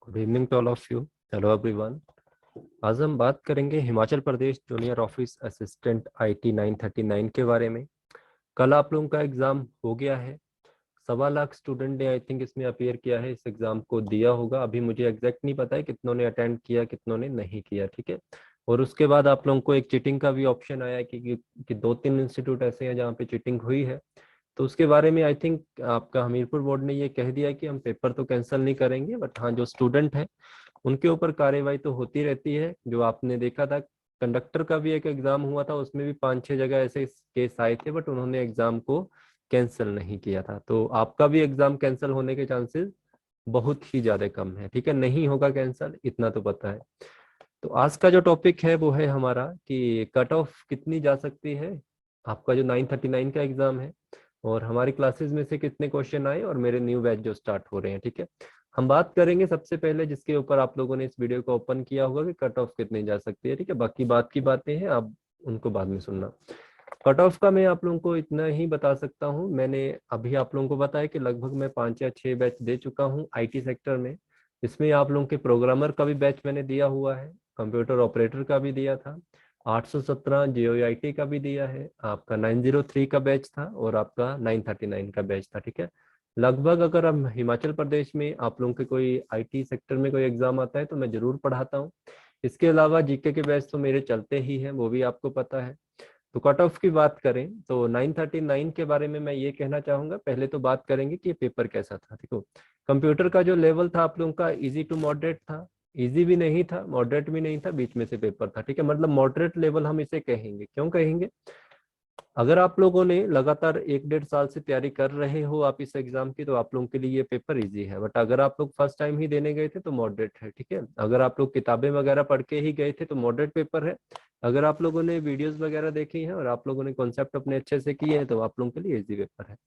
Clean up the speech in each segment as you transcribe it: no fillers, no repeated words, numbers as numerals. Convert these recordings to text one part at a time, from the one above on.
Good evening to all of you. Hello everyone. आज हम बात करेंगे Himachal Pradesh junior office assistant IT 939 के बारे में। कल आप लोगों का एग्जाम हो गया है। 1.25 लाख स्टूडेंट ने आई थिंक इसमें अपीयर किया है, इस एग्जाम को दिया होगा। अभी मुझे एग्जैक्ट नहीं पता है कितनों ने अटेंड किया कितनों ने नहीं किया, ठीक है। और उसके बाद आप लोगों को एक चीटिंग का भी ऑप्शन आया है कि 2-3 इंस्टीट्यूट ऐसे हैं जहाँ पे चीटिंग हुई है। तो उसके बारे में आई थिंक आपका हमीरपुर बोर्ड ने ये कह दिया कि हम पेपर तो कैंसिल नहीं करेंगे, बट हाँ जो स्टूडेंट है उनके ऊपर कार्रवाई तो होती रहती है। जो आपने देखा था कंडक्टर का भी एक एग्जाम हुआ था, उसमें भी 5-6 जगह ऐसे केस आए थे, बट उन्होंने एग्जाम को कैंसिल नहीं किया था। तो आपका भी एग्जाम कैंसिल होने के चांसेस बहुत ही ज्यादा कम है, ठीक है। नहीं होगा कैंसिल, इतना तो पता है। तो आज का जो टॉपिक है वो है हमारा कि कट ऑफ कितनी जा सकती है। आपका जो 939 का एग्जाम है और हमारी क्लासेस में से कितने क्वेश्चन आए और मेरे न्यू बैच जो स्टार्ट हो रहे हैं, ठीक है। हम बात करेंगे सबसे पहले जिसके ऊपर आप लोगों ने इस वीडियो को ओपन किया होगा कि कट ऑफ कितनी जा सकती है, ठीक है। बाकी बात की बातें हैं, आप उनको बाद में सुनना। कट ऑफ का मैं आप लोगों को इतना ही बता सकता हूँ। मैंने अभी आप लोगों को बताया कि लगभग मैं 5 या 6 बैच दे चुका हूँ आईटी सेक्टर में। इसमें आप लोगों के प्रोग्रामर का भी बैच मैंने दिया हुआ है, कंप्यूटर ऑपरेटर का भी दिया था, 817 जेओआईटी का भी दिया है, आपका 903 का बैच था और आपका 939 का बैच था, ठीक है। लगभग अगर हम हिमाचल प्रदेश में आप लोगों के कोई आईटी सेक्टर में कोई एग्जाम आता है तो मैं जरूर पढ़ाता हूँ। इसके अलावा जीके के बैच तो मेरे चलते ही हैं, वो भी आपको पता है। तो कट ऑफ की बात करें तो 939 के बारे में मैं ये कहना चाहूंगा। पहले तो बात करेंगे कि ये पेपर कैसा था। देखो, कंप्यूटर का जो लेवल था आप लोगों का इजी टू मॉडरेट था। इजी भी नहीं था, मॉडरेट भी नहीं था, बीच में से पेपर था, ठीक है। मतलब मॉडरेट लेवल हम इसे कहेंगे। क्यों कहेंगे? अगर आप लोगों ने लगातार 1-1.5 साल से तैयारी कर रहे हो आप इस एग्जाम की, तो आप लोगों के लिए ये पेपर इजी है। बट अगर आप लोग फर्स्ट टाइम ही देने गए थे तो मॉडरेट है, ठीक है। अगर आप लोग किताबें वगैरह पढ़ के ही गए थे तो मॉडरेट पेपर है। अगर आप लोगों ने वीडियोस वगैरह देखी हैं और आप लोगों ने कॉन्सेप्ट अपने अच्छे से किए हैं तो आप लोगों के लिए इजी पेपर है।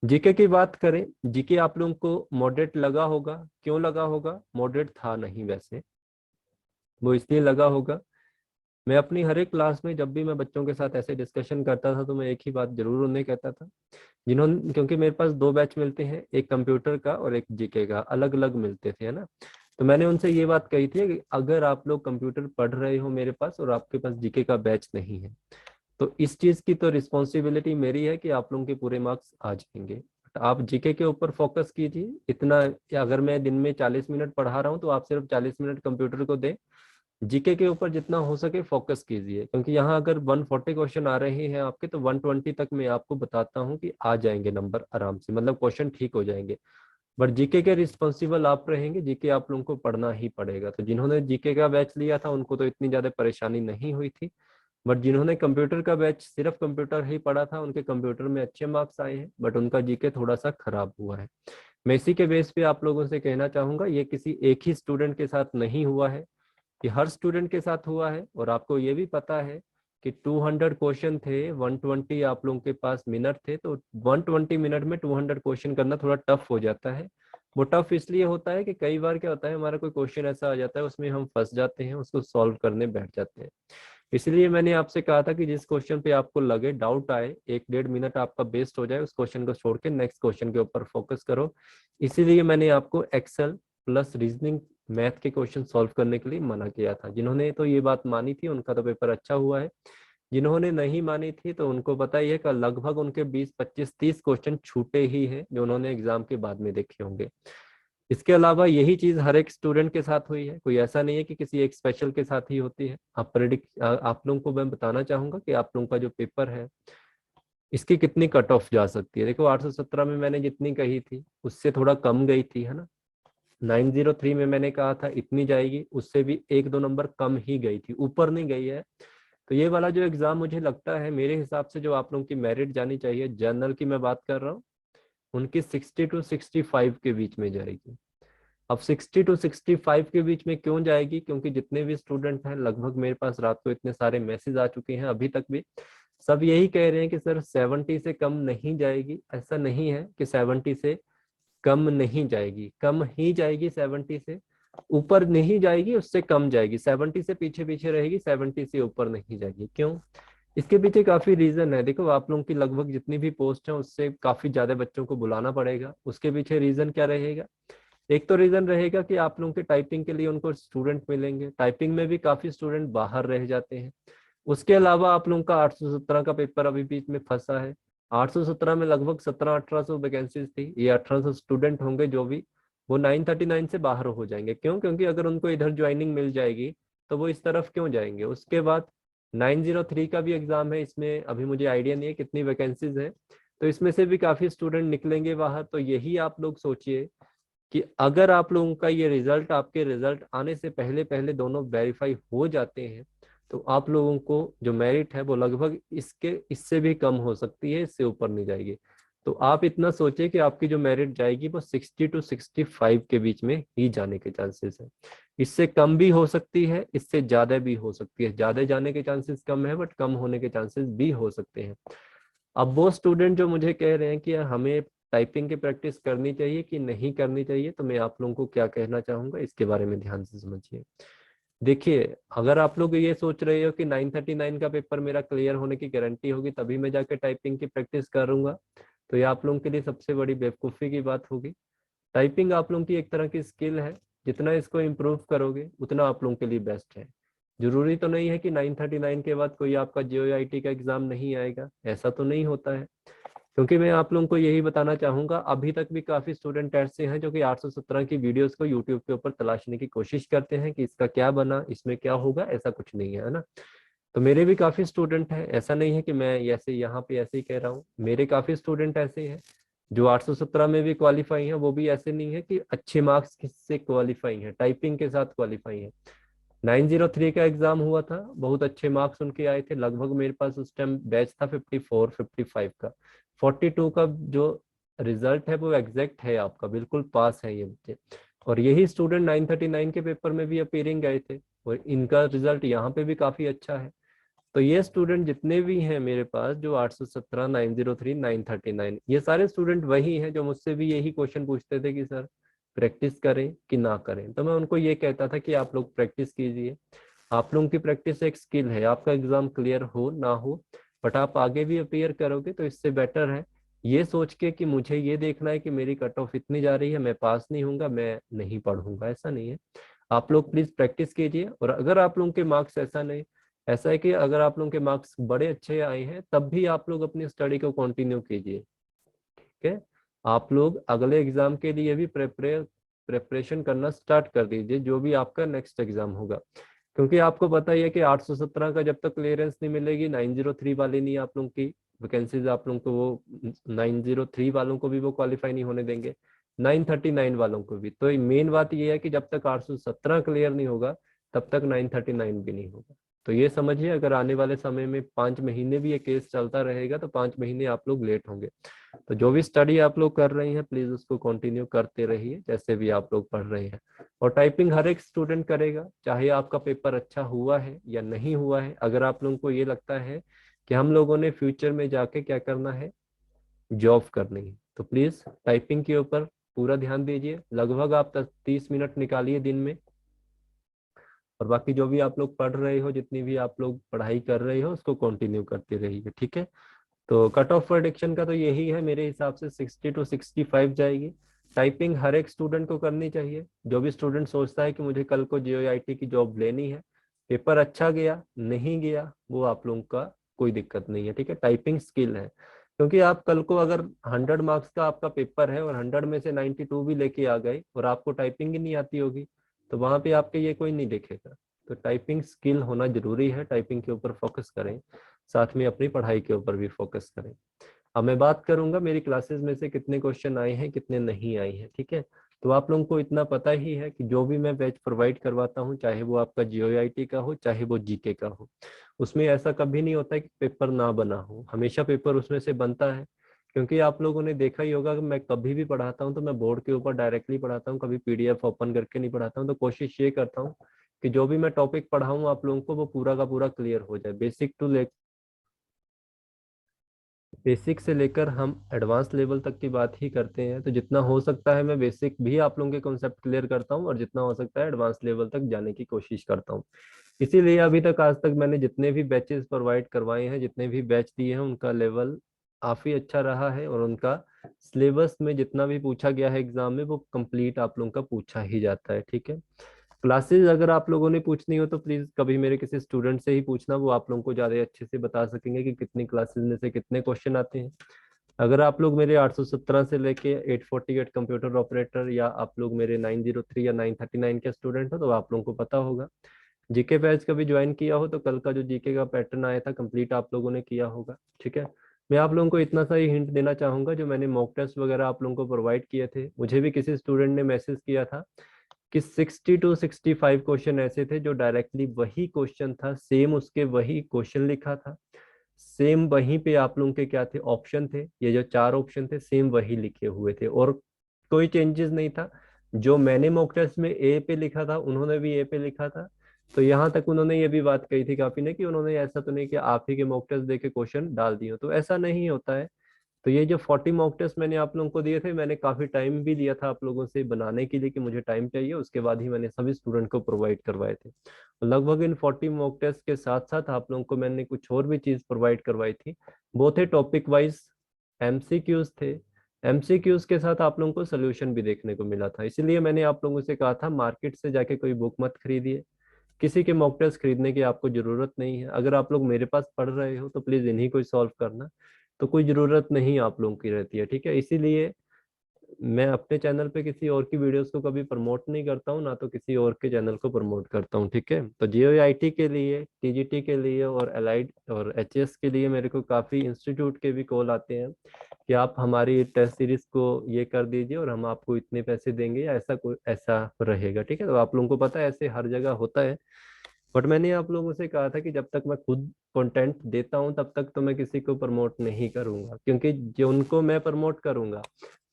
जीके की बात करें, जीके आप लोगों को मॉडरेट लगा होगा। क्यों लगा होगा? मॉडरेट था नहीं वैसे, वो इसलिए लगा होगा। मैं अपनी हर एक क्लास में जब भी मैं बच्चों के साथ ऐसे डिस्कशन करता था तो मैं एक ही बात जरूर उन्हें कहता था, जिन्होंने, क्योंकि मेरे पास 2 बैच मिलते हैं, एक कंप्यूटर का और एक जीके का, अलग अलग मिलते थे, है ना। तो मैंने उनसे ये बात कही थी कि अगर आप लोग कंप्यूटर पढ़ रहे हो मेरे पास और आपके पास जीके का बैच नहीं है तो इस चीज की तो रिस्पॉन्सिबिलिटी मेरी है कि आप लोगों के पूरे मार्क्स आ जाएंगे। बट आप जीके के ऊपर फोकस कीजिए इतना। या अगर मैं दिन में 40 मिनट पढ़ा रहा हूँ तो आप सिर्फ 40 मिनट कंप्यूटर को दें। जीके के ऊपर जितना हो सके फोकस कीजिए, क्योंकि यहाँ अगर 140 क्वेश्चन आ रहे हैं आपके तो 120 तक मैं आपको बताता हूँ कि आ जाएंगे नंबर आराम से, मतलब क्वेश्चन ठीक हो जाएंगे। बट जीके के रिस्पॉन्सिबल आप रहेंगे, जीके आप लोगों को पढ़ना ही पड़ेगा। तो जिन्होंने जीके का बैच लिया था उनको तो इतनी ज्यादा परेशानी नहीं हुई थी। बट जिन्होंने कंप्यूटर का बैच सिर्फ कंप्यूटर ही पढ़ा था उनके कंप्यूटर में अच्छे मार्क्स आए हैं, बट उनका जीके थोड़ा सा खराब हुआ है। मैं इसी के बेस पे आप लोगों से कहना चाहूंगा, ये किसी एक ही स्टूडेंट के साथ नहीं हुआ है, ये हर स्टूडेंट के साथ हुआ है। और आपको ये भी पता है कि 200 क्वेश्चन थे, 120 आप लोगों के पास मिनट थे, तो 120 मिनट में 200 क्वेश्चन करना थोड़ा टफ हो जाता है। वो टफ इसलिए होता है कि कई बार क्या होता है, हमारा कोई क्वेश्चन ऐसा आ जाता है उसमें हम फंस जाते हैं, उसको सॉल्व करने बैठ जाते हैं। इसलिए मैंने आपसे कहा था कि जिस क्वेश्चन पे आपको लगे, डाउट आए, 1-1.5 मिनट आपका वेस्ट हो जाए, उस क्वेश्चन को छोड़ के नेक्स्ट क्वेश्चन के ऊपर फोकस करो। इसीलिए मैंने आपको एक्सेल प्लस रीजनिंग मैथ के क्वेश्चन सॉल्व करने के लिए मना किया था। जिन्होंने तो ये बात मानी थी उनका तो पेपर अच्छा हुआ है, जिन्होंने नहीं मानी थी तो उनको पता ही है कि लगभग उनके 20-25-30 क्वेश्चन छूटे ही हैं जो उन्होंने एग्जाम के बाद में देखे होंगे। इसके अलावा यही चीज हर एक स्टूडेंट के साथ हुई है, कोई ऐसा नहीं है कि किसी एक स्पेशल के साथ ही होती है। आप लोगों को मैं बताना चाहूंगा कि आप लोगों का जो पेपर है इसकी कितनी कट ऑफ जा सकती है। देखो, 817 में मैंने जितनी कही थी उससे थोड़ा कम गई थी, है ना। 903 में मैंने कहा था इतनी जाएगी, उससे भी 1-2 नंबर कम ही गई थी, ऊपर नहीं गई है। तो ये वाला जो एग्जाम मुझे लगता है, मेरे हिसाब से जो आप लोगों की मेरिट जानी चाहिए, जनरल की मैं बात कर रहा हूँ, उनकी 60 to 65 के बीच में जाएगी। अब 60 to 65 के बीच में क्यों जाएगी? क्योंकि जितने भी स्टूडेंट हैं, लगभग मेरे पास रात को इतने सारे मैसेज आ चुके हैं अभी तक भी, सब यही कह रहे हैं कि सर 70 से कम नहीं जाएगी। ऐसा नहीं है कि 70 से कम नहीं जाएगी, कम ही जाएगी। 70 से ऊपर नहीं जाएगी, उससे कम जाएगी। 70 से पीछे पीछे रहेगी, 70 से ऊपर नहीं जाएगी। क्यों? इसके पीछे काफी रीजन है। देखो, आप लोगों की लगभग जितनी भी पोस्ट है उससे काफी ज्यादा बच्चों को बुलाना पड़ेगा। उसके पीछे रीजन क्या रहेगा एक तो रीजन रहेगा कि आप लोगों के टाइपिंग के लिए उनको स्टूडेंट मिलेंगे, टाइपिंग में भी काफी स्टूडेंट बाहर रह जाते हैं। उसके अलावा आप लोगों का 817 का पेपर अभी बीच में फंसा है। 817 में लगभग 1700-1800 वैकेंसीज थी, ये 1800 स्टूडेंट होंगे जो भी, वो 939 से बाहर हो जाएंगे। क्यों? क्योंकि अगर उनको इधर ज्वाइनिंग मिल जाएगी तो वो इस तरफ क्यों जाएंगे। उसके बाद 903 का भी एग्जाम है, इसमें अभी मुझे आइडिया नहीं है कितनी वैकेंसीज है, तो इसमें से भी काफी स्टूडेंट निकलेंगे बाहर। तो यही आप लोग सोचिए कि अगर आप लोगों का ये रिजल्ट, आपके रिजल्ट आने से पहले पहले दोनों वेरीफाई हो जाते हैं, तो आप लोगों को जो मेरिट है वो लगभग इससे भी कम हो सकती है, इससे ऊपर नहीं जाएगी। तो आप इतना सोचिए कि आपकी जो मेरिट जाएगी वो 60 to 65 के बीच में ही जाने के चांसेस है। इससे कम भी हो सकती है, इससे ज्यादा भी हो सकती है। ज्यादा जाने के चांसेस कम है, बट कम होने के चांसेस भी हो सकते हैं। अब वो स्टूडेंट जो मुझे कह रहे हैं कि हमें टाइपिंग की प्रैक्टिस करनी चाहिए कि नहीं करनी चाहिए, तो मैं आप लोगों को क्या कहना चाहूंगा इसके बारे में ध्यान से समझिए। देखिए, अगर आप लोग ये सोच रहे हो कि 939 का पेपर मेरा क्लियर होने की गारंटी होगी तभी मैं जाके टाइपिंग की प्रैक्टिस करूंगा, तो ये आप लोगों के लिए सबसे बड़ी बेवकूफ़ी की बात होगी। टाइपिंग आप लोगों की एक तरह की स्किल है, जितना इसको इम्प्रूव करोगे उतना आप लोगों के लिए बेस्ट है। जरूरी तो नहीं है कि 939 के बाद कोई आपका JOIT का एग्जाम नहीं आएगा, ऐसा तो नहीं होता है। क्योंकि मैं आप लोगों को यही बताना चाहूंगा, अभी तक भी काफी स्टूडेंट ऐसे हैं जो कि 817 की वीडियोस को यूट्यूब के ऊपर तलाशने की कोशिश करते हैं कि इसका क्या बना, इसमें क्या होगा। ऐसा कुछ नहीं है ना। तो मेरे भी काफी स्टूडेंट हैं, ऐसा नहीं है कि मैं ऐसे यहाँ पे ऐसे ही कह रहा हूँ। मेरे काफी स्टूडेंट ऐसे हैं जो 817 में भी क्वालिफाई हैं, वो भी ऐसे नहीं है कि अच्छे मार्क्स से क्वालिफाई हैं, टाइपिंग के साथ क्वालिफाई हैं। 903 का एग्जाम हुआ था, बहुत अच्छे मार्क्स उनके आए थे, लगभग मेरे पास उस टाइम बैच था 54-55 का। 42 का जो रिजल्ट है वो एग्जैक्ट है आपका, बिल्कुल पास है ये बच्चे। और यही स्टूडेंट 939 के पेपर में भी अपीयरिंग गए थे, और इनका रिजल्ट यहाँ पे भी काफी अच्छा है। तो ये स्टूडेंट जितने भी हैं मेरे पास, जो 817, 903, 939, ये सारे स्टूडेंट वही हैं जो मुझसे भी यही क्वेश्चन पूछते थे कि सर प्रैक्टिस करें कि ना करें। तो मैं उनको ये कहता था कि आप लोग प्रैक्टिस कीजिए, आप लोगों की प्रैक्टिस एक स्किल है। आपका एग्जाम क्लियर हो ना हो, बट आप आगे भी अपीयर करोगे तो इससे बेटर है ये सोच के कि मुझे ये देखना है कि मेरी कट ऑफ इतनी जा रही है, मैं पास नहीं होऊंगा, मैं नहीं पढ़ूंगा। ऐसा नहीं है। आप लोग प्लीज प्रैक्टिस कीजिए। और अगर आप लोगों के मार्क्स ऐसा है कि अगर आप लोगों के मार्क्स बड़े अच्छे आए हैं, तब भी आप लोग अपनी स्टडी को कंटिन्यू कीजिए। ठीक है, आप लोग अगले एग्जाम के लिए भी प्रेपरेशन करना स्टार्ट कर दीजिए, जो भी आपका नेक्स्ट एग्जाम होगा। क्योंकि आपको पता ही है कि 817 का जब तक क्लियरेंस नहीं मिलेगी, 903 वाले नहीं, आप लोगों की वैकेंसीज आप लोगों को वो 903 वालों को भी वो क्वालिफाई नहीं होने देंगे, 939 वालों को भी। तो मेन बात ये है कि जब तक 817 क्लियर नहीं होगा तब तक 939 भी नहीं होगा। तो ये समझिए, अगर आने वाले समय में 5 महीने भी ये केस चलता रहेगा तो 5 महीने आप लोग लेट होंगे। तो जो भी स्टडी आप लोग कर रहे हैं, प्लीज उसको कंटिन्यू करते रहिए जैसे भी आप लोग पढ़ रहे हैं। और टाइपिंग हर एक स्टूडेंट करेगा, चाहे आपका पेपर अच्छा हुआ है या नहीं हुआ है। अगर आप लोगों को ये लगता है कि हम लोगों ने फ्यूचर में जाके क्या करना है, जॉब करनी है, तो प्लीज टाइपिंग के ऊपर पूरा ध्यान दीजिए। लगभग आप 30 मिनट निकालिए दिन में, और बाकी जो भी आप लोग पढ़ रहे हो, जितनी भी आप लोग पढ़ाई कर रहे हो, उसको कंटिन्यू करते रहिए। ठीक है, तो कट ऑफ प्रेडिक्शन का तो यही है, मेरे हिसाब से 60 to 65 जाएगी। टाइपिंग हर एक स्टूडेंट को करनी चाहिए। जो भी स्टूडेंट सोचता है कि मुझे कल को JOIT की जॉब लेनी है, पेपर अच्छा गया नहीं गया वो आप लोगों का कोई दिक्कत नहीं है। ठीक है, टाइपिंग स्किल है। क्योंकि आप कल को अगर 100 मार्क्स का आपका पेपर है और 100 में से 92 भी लेके आ गए और आपको टाइपिंग ही नहीं आती होगी, तो वहां पे आपके ये कोई नहीं देखेगा। तो टाइपिंग स्किल होना जरूरी है, टाइपिंग के ऊपर फोकस करें, साथ में अपनी पढ़ाई के ऊपर भी फोकस करें। अब मैं बात करूंगा मेरी क्लासेस में से कितने क्वेश्चन आए हैं कितने नहीं आए हैं। ठीक है, तो आप लोगों को इतना पता ही है कि जो भी मैं बैच प्रोवाइड करवाता हूँ, चाहे वो आपका JOIT का हो चाहे वो GK का हो, उसमें ऐसा कभी नहीं होता है कि पेपर ना बना हो, हमेशा पेपर उसमें से बनता है। क्योंकि आप लोगों ने देखा ही होगा कि मैं कभी भी पढ़ाता हूँ तो मैं बोर्ड के ऊपर डायरेक्टली पढ़ाता हूँ, कभी PDF ओपन करके नहीं पढ़ाता हूँ। तो कोशिश ये करता हूँ कि जो भी मैं टॉपिक पढ़ाऊँ आप लोगों को वो पूरा का पूरा क्लियर हो जाए, बेसिक से लेकर हम एडवांस लेवल तक की बात ही करते हैं। तो जितना हो सकता है मैं बेसिक भी आप लोगों के कॉन्सेप्ट क्लियर करता हूँ, और जितना हो सकता है एडवांस लेवल तक जाने की कोशिश करता हूँ। इसीलिए अभी तक आज तक मैंने जितने भी बैचेस प्रोवाइड करवाए हैं, जितने भी बैच दिए हैं, उनका लेवल काफी अच्छा रहा है और उनका सिलेबस में जितना भी पूछा गया है एग्जाम में वो कंप्लीट आप लोगों का पूछा ही जाता है, ठीक है। क्लासेस अगर आप लोगों ने पूछनी हो तो प्लीज कभी मेरे किसी स्टूडेंट से ही पूछना, वो आप लोगों को ज्यादा अच्छे से बता सकेंगे कि कितनी क्लासेस में से कितने क्वेश्चन आते हैं। अगर आप लोग मेरे 817 से लेके 848 कंप्यूटर ऑपरेटर, या आप लोग मेरे 903 या 939 के स्टूडेंट हो, तो आप लोगों को पता होगा। जीके बैच कभी ज्वाइन किया हो तो कल का जो जीके का पैटर्न आया था कंप्लीट आप लोगों ने किया होगा, ठीक है। मैं आप लोगों को इतना सा ही हिंट देना चाहूंगा, जो मैंने मॉक टेस्ट वगैरह आप लोगों को प्रोवाइड किए थे, मुझे भी किसी स्टूडेंट ने मैसेज किया था कि 60 to 65 क्वेश्चन ऐसे थे जो डायरेक्टली वही क्वेश्चन था, सेम उसके वही क्वेश्चन लिखा था, सेम वहीं पे आप लोगों के क्या थे ऑप्शन थे, ये जो 4 ऑप्शन थे सेम वही लिखे हुए थे और कोई चेंजेस नहीं था। जो मैंने मॉक टेस्ट में ए पे लिखा था उन्होंने भी ए पे लिखा था। तो यहाँ तक उन्होंने ये भी बात कही थी काफी ने कि उन्होंने ऐसा तो नहीं कि आप ही के मॉक टेस्ट दे के क्वेश्चन डाल दिए हो, तो ऐसा नहीं होता है। तो ये जो 40 मॉक टेस्ट मैंने आप लोगों को दिए थे, मैंने काफी टाइम भी लिया था आप लोगों से बनाने के लिए कि मुझे टाइम चाहिए, उसके बाद ही मैंने सभी स्टूडेंट को प्रोवाइड करवाए थे। लगभग इन 40 मॉक टेस्ट के साथ साथ आप लोगों को मैंने कुछ और भी चीज प्रोवाइड करवाई थी। वो थे टॉपिक वाइज एमसीक्यूज थे। एमसीक्यूज के साथ आप लोगों को सोल्यूशन भी देखने को मिला था, इसीलिए मैंने आप लोगों से कहा था मार्केट से जाके कोई बुक मत खरीदिए, किसी के मॉक टेस्ट खरीदने की आपको जरूरत नहीं है। अगर आप लोग मेरे पास पढ़ रहे हो तो प्लीज इन्हीं को सॉल्व करना, तो कोई जरूरत नहीं आप लोगों की रहती है, ठीक है। इसीलिए मैं अपने चैनल पे किसी और की वीडियोस को कभी प्रमोट नहीं करता हूँ, ना तो किसी और के चैनल को प्रमोट करता हूँ, ठीक है। तो जेईआईटी के लिए, टीजीटी के लिए और एलाइड और एचएस के लिए मेरे को काफ़ी इंस्टीट्यूट के भी कॉल आते हैं कि आप हमारी टेस्ट सीरीज को ये कर दीजिए और हम आपको इतने पैसे देंगे, या ऐसा कोई ऐसा रहेगा, ठीक है। तो आप लोगों को पता है ऐसे हर जगह होता है। बट मैंने आप लोगों से कहा था कि जब तक मैं खुद कंटेंट देता हूं तब तक तो मैं किसी को प्रमोट नहीं करूंगा, क्योंकि जो उनको मैं प्रमोट करूंगा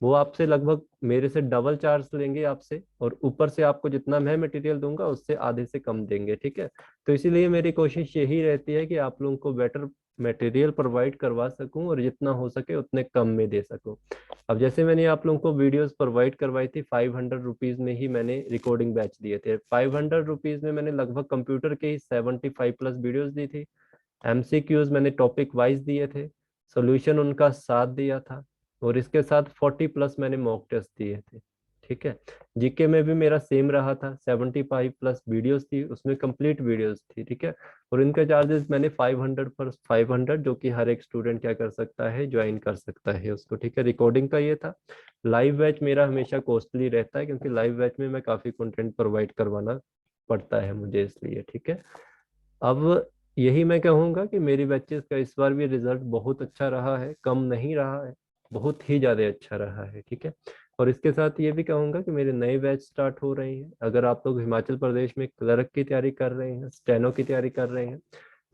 वो आपसे लगभग मेरे से डबल चार्ज लेंगे आपसे, और ऊपर से आपको जितना मैं मटेरियल दूंगा उससे आधे से कम देंगे, ठीक है। तो इसीलिए मेरी कोशिश यही रहती है कि आप लोगों को बेटर मटेरियल प्रोवाइड करवा सकूं और जितना हो सके उतने कम में दे सकूं। अब जैसे मैंने आप लोगों को वीडियोस प्रोवाइड करवाई थी, 500 रुपीज में ही मैंने रिकॉर्डिंग बैच दिए थे। 500 रुपीज में मैंने लगभग कंप्यूटर के ही 75+ वीडियोस दी थी। एमसीक्यूज मैंने टॉपिक वाइज दिए थे, सोल्यूशन उनका साथ दिया था, और इसके साथ 40+ मैंने मॉक टेस्ट दिए थे, ठीक है। जीके में भी मेरा सेम रहा था, 75+ वीडियोस थी, उसमें कंप्लीट वीडियोस थी, ठीक है। और इनके चार्जेस मैंने 500 पर 500, जो कि हर एक स्टूडेंट क्या कर सकता है, ज्वाइन कर सकता है उसको, ठीक है। रिकॉर्डिंग का ये था। लाइव बैच मेरा हमेशा कॉस्टली रहता है, क्योंकि लाइव बैच में मैं काफी कंटेंट प्रोवाइड करवाना पड़ता है मुझे, इसलिए, ठीक है। अब यही मैं कहूंगा कि मेरी बैचेस का इस बार भी रिजल्ट बहुत अच्छा रहा है, कम नहीं रहा है, बहुत ही ज्यादा अच्छा रहा है, ठीक है। और इसके साथ ये भी कहूंगा कि मेरे नए बैच स्टार्ट हो रहे हैं। अगर आप लोग हिमाचल प्रदेश में क्लर्क की तैयारी कर रहे हैं, स्टेनो की तैयारी कर रहे हैं,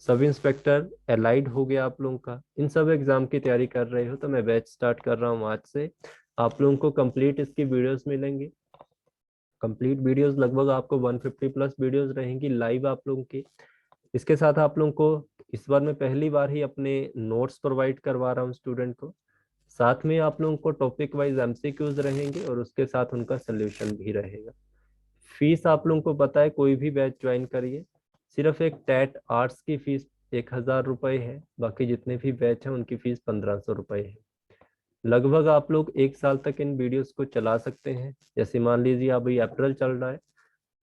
सब इंस्पेक्टर एलाइड हो गया आप लोगों का, इन सब एग्जाम की तैयारी कर रहे हो, तो मैं बैच स्टार्ट कर रहा हूँ आज से। आप लोगों को कंप्लीट इसकी वीडियोस मिलेंगी, कंप्लीट वीडियोस लगभग आपको 150+ वीडियोस रहेंगी लाइव आप लोगों की। इसके साथ आप लोगों को इस बार मैं पहली बार ही अपने नोट्स प्रोवाइड करवा रहा हूँ स्टूडेंट को, साथ में आप लोगों को टॉपिक वाइज एमसीक्यूज रहेंगे और उसके साथ उनका सोल्यूशन भी रहेगा। फीस आप लोगों को पता है, कोई भी बैच ज्वाइन करिए, सिर्फ एक टैट आर्ट्स की फीस 1000 रुपये है, बाकी जितने भी बैच हैं उनकी फीस 1500 रुपये है। लगभग आप लोग 1 साल तक इन वीडियोस को चला सकते हैं। जैसे मान लीजिए अभी अप्रैल चल रहा है,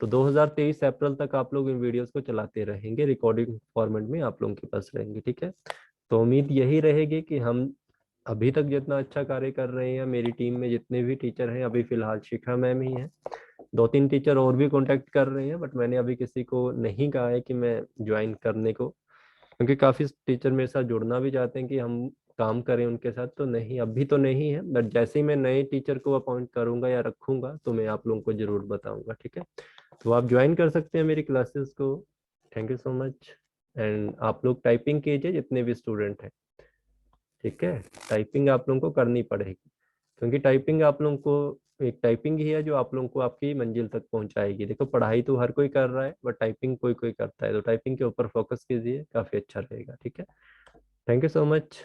तो 2023 अप्रैल तक आप लोग इन वीडियोस को चलाते रहेंगे, रिकॉर्डिंग फॉर्मेट में आप लोगों के पास रहेंगे, ठीक है। तो उम्मीद यही रहेगी कि हम अभी तक जितना अच्छा कार्य कर रहे हैं, मेरी टीम में जितने भी टीचर हैं, अभी फिलहाल शिखा मैम ही हैं, 2-3 टीचर और भी कांटेक्ट कर रहे हैं, बट मैंने अभी किसी को नहीं कहा है कि मैं ज्वाइन करने को, क्योंकि काफी टीचर मेरे साथ जुड़ना भी चाहते हैं कि हम काम करें उनके साथ, तो नहीं अभी तो नहीं है, बट जैसे ही मैं नए टीचर को अपॉइंट करूंगा या रखूंगा तो मैं आप लोगों को जरूर बताऊंगा, ठीक है। तो आप ज्वाइन कर सकते हैं मेरी क्लासेस को। Thank you so much. And आप लोग टाइपिंग कीजिए जितने भी स्टूडेंट हैं, ठीक है। टाइपिंग आप लोगों को करनी पड़ेगी, क्योंकि टाइपिंग आप लोगों को एक टाइपिंग ही है जो आप लोगों को आपकी मंजिल तक पहुंचाएगी। देखो पढ़ाई तो हर कोई कर रहा है, बट टाइपिंग कोई कोई करता है, तो टाइपिंग के ऊपर फोकस कीजिए, काफी अच्छा रहेगा, ठीक है। Thank you so much.